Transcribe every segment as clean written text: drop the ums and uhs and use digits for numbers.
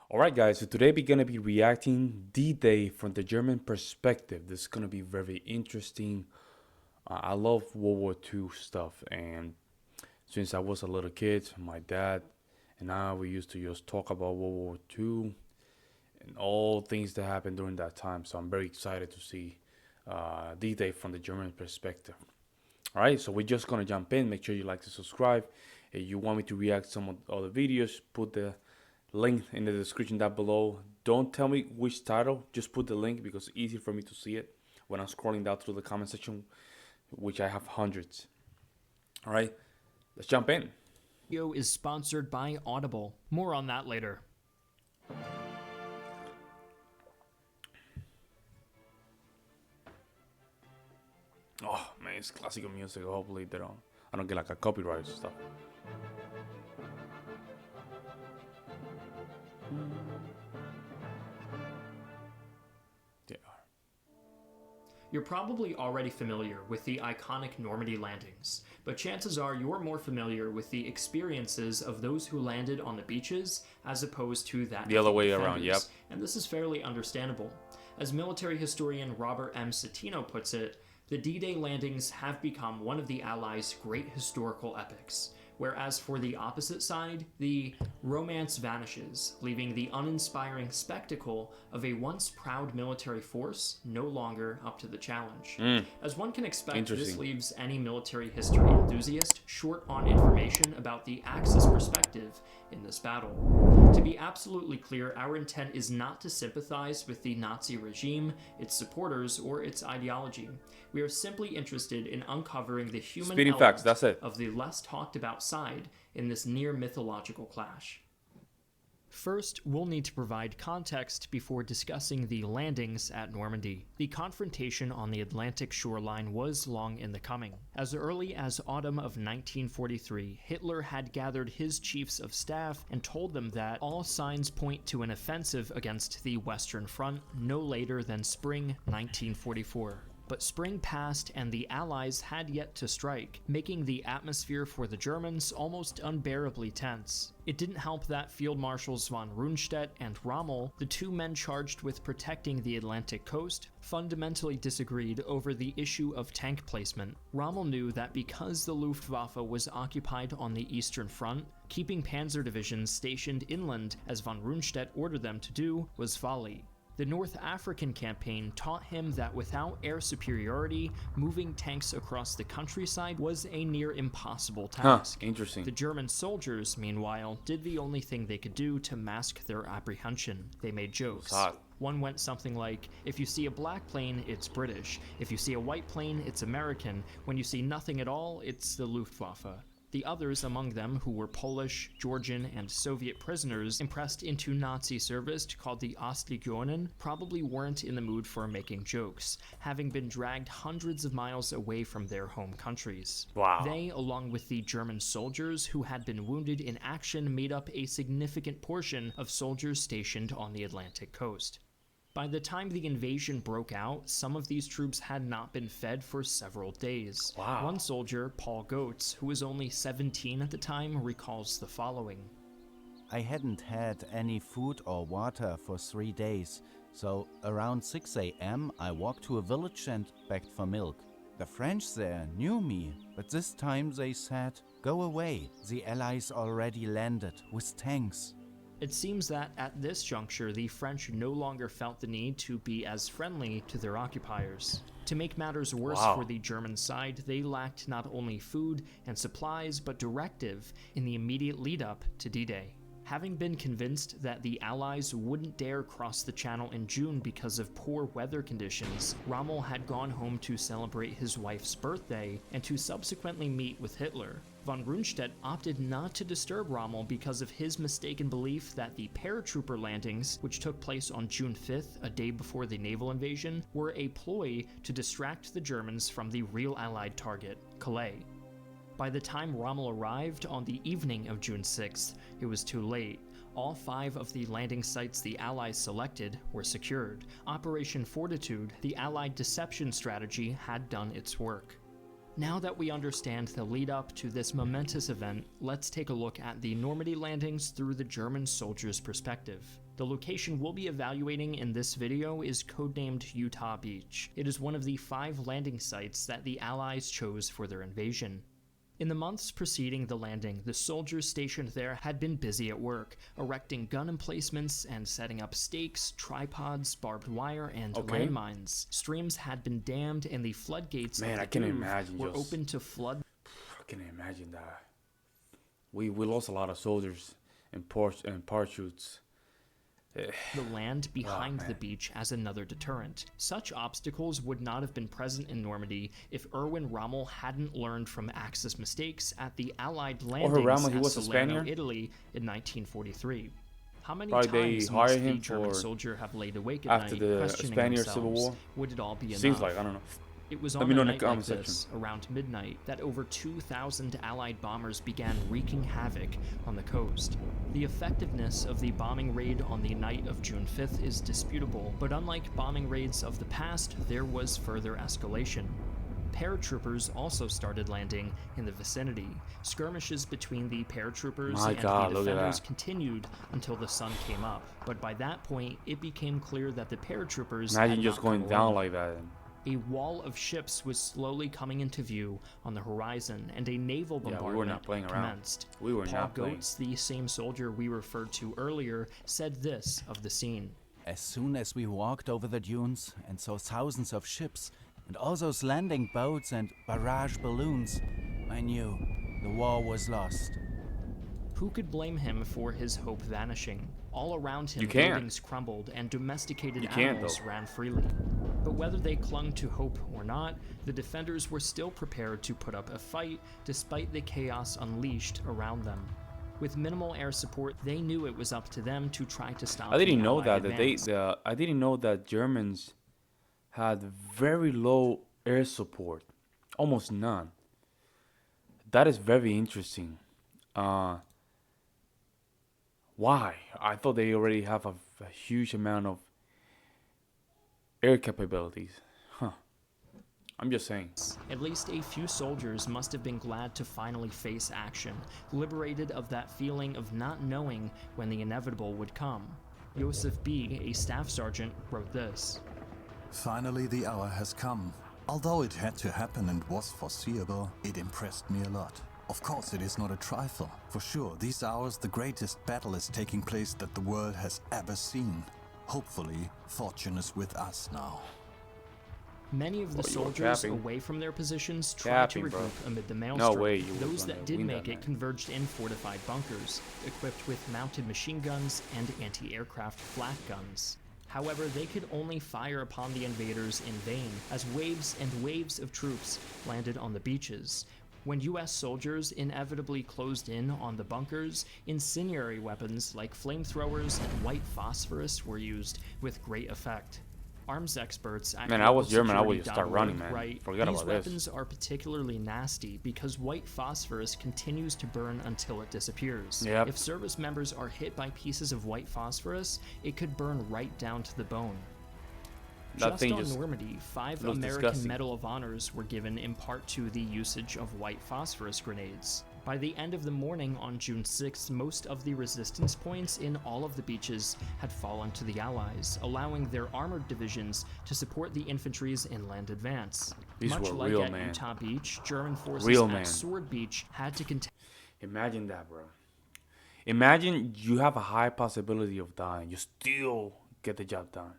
All right, guys. So today we're gonna be reacting D-Day from the German perspective. This is gonna be very interesting. I love World War II stuff, and since I was a little kid, my dad and I we used to just talk about World War II and all things that happened during that time. So I'm very excited to see D-Day from the German perspective. All right, so we're just gonna jump in. Make sure you like to subscribe. If you want me to react to some of the other videos, put the link in the description down below. Don't tell me which title, just put the link because it's easy for me to see it when I'm scrolling down through the comment section, which I have hundreds. All right, let's jump in. Video is sponsored by Audible. More on that later. Oh man, it's classical music. Hopefully I don't get like a copyright stuff. Yeah. You're probably already familiar with the iconic Normandy landings, but chances are you're more familiar with the experiences of those who landed on the beaches as opposed to that The other of the way around, yep. defenders. And this is fairly understandable. As military historian Robert M. Citino puts it, the D-Day landings have become one of the Allies' great historical epics, whereas for the opposite side, the romance vanishes, leaving the uninspiring spectacle of a once proud military force no longer up to the challenge. As one can expect, this leaves any military history enthusiast short on information about the Axis perspective in this battle. To be absolutely clear, our intent is not to sympathize with the Nazi regime, its supporters, or its ideology. We are simply interested in uncovering the human element That's it. of the less talked about side in this near mythological clash. First, we'll need to provide context before discussing the landings at Normandy. The confrontation on the Atlantic shoreline was long in the coming. As early as autumn of 1943, Hitler had gathered his chiefs of staff and told them that all signs point to an offensive against the Western Front no later than spring 1944. But spring passed and the Allies had yet to strike, making the atmosphere for the Germans almost unbearably tense. It didn't help that Field Marshals von Rundstedt and Rommel, the two men charged with protecting the Atlantic coast, fundamentally disagreed over the issue of tank placement. Rommel knew that because the Luftwaffe was occupied on the Eastern Front, keeping panzer divisions stationed inland, as von Rundstedt ordered them to do, was folly. The North African campaign taught him that without air superiority, moving tanks across the countryside was a near impossible task. Interesting. The German soldiers, meanwhile, did the only thing they could do to mask their apprehension. They made jokes. One went something like, if you see a black plane, it's British. If you see a white plane, it's American. When you see nothing at all, it's the Luftwaffe. The others among them, who were Polish, Georgian, and Soviet prisoners impressed into Nazi service called the Ostlegionen, probably weren't in the mood for making jokes, having been dragged hundreds of miles away from their home countries. Wow. They, along with the German soldiers who had been wounded in action, made up a significant portion of soldiers stationed on the Atlantic coast. By the time the invasion broke out, some of these troops had not been fed for several days. Wow. One soldier, Paul Goetz, who was only 17 at the time, recalls the following. I hadn't had any food or water for 3 days, so around 6 a.m. I walked to a village and begged for milk. The French there knew me, but this time they said, "Go away, the Allies already landed with tanks." It seems that at this juncture, the French no longer felt the need to be as friendly to their occupiers. To make matters worse for the German side, they lacked not only food and supplies, but directive in the immediate lead-up to D-Day. Having been convinced that the Allies wouldn't dare cross the Channel in June because of poor weather conditions, Rommel had gone home to celebrate his wife's birthday and to subsequently meet with Hitler. Von Rundstedt opted not to disturb Rommel because of his mistaken belief that the paratrooper landings, which took place on June 5th, a day before the naval invasion, were a ploy to distract the Germans from the real Allied target, Calais. By the time Rommel arrived on the evening of June 6th, it was too late. All 5 of the landing sites the Allies selected were secured. Operation Fortitude, the Allied deception strategy, had done its work. Now that we understand the lead up to this momentous event, let's take a look at the Normandy landings through the German soldiers' perspective. The location we'll be evaluating in this video is codenamed Utah Beach. It is one of the 5 landing sites that the Allies chose for their invasion. In the months preceding the landing, the soldiers stationed there had been busy at work, erecting gun emplacements and setting up stakes, tripods, barbed wire, and landmines. Streams had been dammed and the floodgates Man, of the I can Douve imagine were just- open to flood. I can imagine that. We lost a lot of soldiers and parachutes. The land behind the man. beach as another deterrent. Such obstacles would not have been present in Normandy if Erwin Rommel hadn't learned from Axis mistakes at the Allied landings Rommel, he at was a Salerno, Spaniard? Italy in 1943. How many Probably they times hired must the him German for soldier have laid awake at after night, the questioning Spanish Civil themselves? War? Would it all be enough? Seems like, I don't know. It was Let on me a know in the night like comment this, around midnight, that over 2,000 Allied bombers began wreaking havoc on the coast. The effectiveness of the bombing raid on the night of June 5th is disputable, but unlike bombing raids of the past, there was further escalation. Paratroopers also started landing in the vicinity. Skirmishes between the paratroopers My and God, the look at defenders that. continued until the sun came up, but by that point, it became clear that the paratroopers Imagine had just not going come down alone. like that. A wall of ships was slowly coming into view on the horizon, and a naval Yeah, we were bombardment not playing around. commenced. We were Paul not playing. Goetz, the same soldier we referred to earlier, said this of the scene. As soon as we walked over the dunes and saw thousands of ships and all those landing boats and barrage balloons, I knew the war was lost. Who could blame him for his hope vanishing? All around him, You can't. buildings crumbled and domesticated You can't, animals though. ran freely. But whether they clung to hope or not, the defenders were still prepared to put up a fight despite the chaos unleashed around them. With minimal air support, they knew it was up to them to try to stop I didn't the know Allied that advance. I didn't know that Germans had very low air support, almost none. That is very interesting. Why? I thought they already have a huge amount of air capabilities. Huh. I'm just saying. At least a few soldiers must have been glad to finally face action, liberated of that feeling of not knowing when the inevitable would come. Joseph B., a staff sergeant, wrote this. Finally, the hour has come. Although it had to happen and was foreseeable, it impressed me a lot. Of course, it is not a trifle. For sure, these hours the greatest battle is taking place that the world has ever seen. Hopefully, fortune is with us now. Many of the Oh, you were soldiers capping. away from their positions tried to Capping, bro. regroup amid the maelstrom. way you were Those gonna that did win make that it match. converged in fortified bunkers, equipped with mounted machine guns and anti-aircraft flak guns. However, they could only fire upon the invaders in vain, as waves and waves of troops landed on the beaches. When US soldiers inevitably closed in on the bunkers, incendiary weapons like flamethrowers and white phosphorus were used with great effect. Arms experts at Man, I was German, I would just start globalsecurity.org running, man. write, Forget these about this." weapons are particularly nasty because white phosphorus continues to burn until it disappears. Yep. If service members are hit by pieces of white phosphorus, it could burn right down to the bone. That Just thing on just Normandy, 5 looks American disgusting. Medal of Honors were given in part to the usage of white phosphorus grenades. By the end of the morning on June 6th, most of the resistance points in all of the beaches had fallen to the Allies, allowing their armored divisions to support the infantry's inland advance. These Much were like real, at man. Utah Beach, German forces Real, at man. Sword Beach had to contend Imagine that, bro. Imagine you have a high possibility of dying. You still get the job done.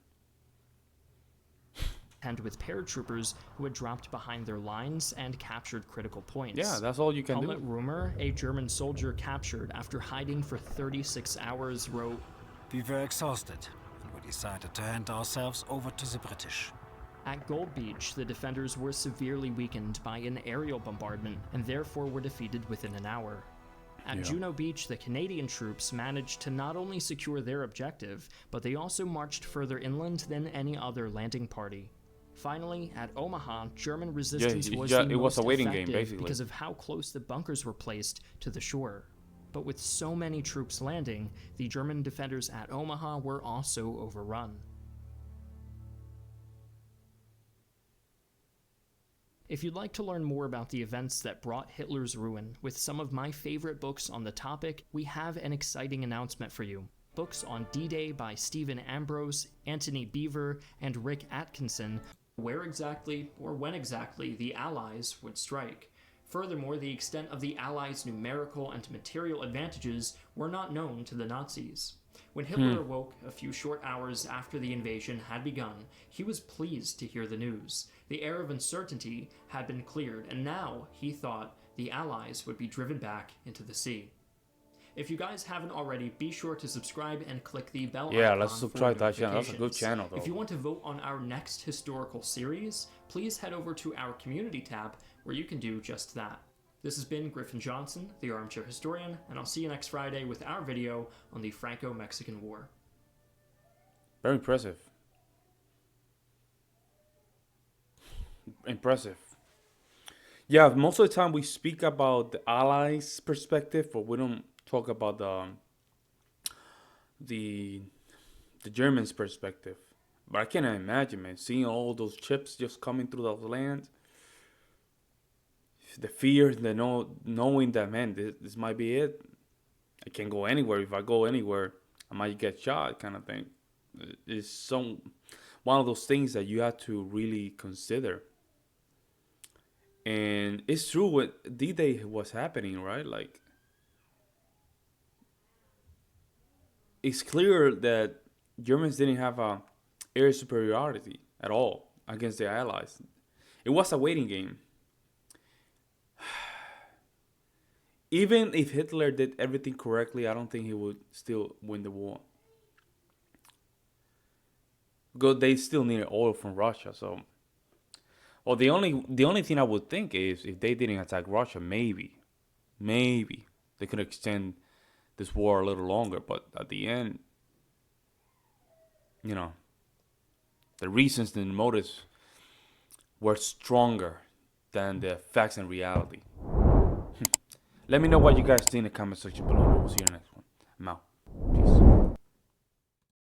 with paratroopers who had dropped behind their lines and captured critical points. Yeah, that's all you can Helmut do. Rumor, a German soldier captured after hiding for 36 hours, wrote, We were exhausted, and we decided to hand ourselves over to the British. At Gold Beach, the defenders were severely weakened by an aerial bombardment and therefore were defeated within an hour. At Yeah. Juno Beach, the Canadian troops managed to not only secure their objective, but they also marched further inland than any other landing party. Finally, at Omaha, German resistance was the it was most a waiting game, effective basically. because of how close the bunkers were placed to the shore. But with so many troops landing, the German defenders at Omaha were also overrun. If you'd like to learn more about the events that brought Hitler's ruin with some of my favorite books on the topic, we have an exciting announcement for you. Books on D-Day by Stephen Ambrose, Anthony Beaver, and Rick Atkinson, where exactly or when exactly the Allies would strike. Furthermore, the extent of the Allies' numerical and material advantages were not known to the Nazis. When Hitler awoke a few short hours after the invasion had begun, he was pleased to hear the news. The air of uncertainty had been cleared, and now he thought the Allies would be driven back into the sea. If you guys haven't already, be sure to subscribe and click the bell icon. Yeah, let's for subscribe to that channel. That's a good notifications. channel, though. If you want to vote on our next historical series, please head over to our community tab where you can do just that. This has been Griffin Johnson, the Armchair Historian, and I'll see you next Friday with our video on the Franco-Mexican War. Very impressive. Impressive. Yeah, most of the time we speak about the Allies' perspective, but we don't talk about the Germans' perspective. But I cannot imagine, man, seeing all those ships just coming through those lands. The fear, the knowing that, man, this might be it. I can't go anywhere. If I go anywhere, I might get shot, kind of thing. It's one of those things that you have to really consider. And it's true what D-Day was happening, right? Like, it's clear that Germans didn't have air superiority at all against the Allies. It was a waiting game. Even if Hitler did everything correctly, I don't think he would still win the war. Because they still needed oil from Russia, so. Well, the only thing I would think is if they didn't attack Russia, maybe they could extend this war a little longer. But at the end, you know, the reasons and motives were stronger than the facts and reality. Let me know what you guys think in the comment section below. We'll see you in the next one. I'm out.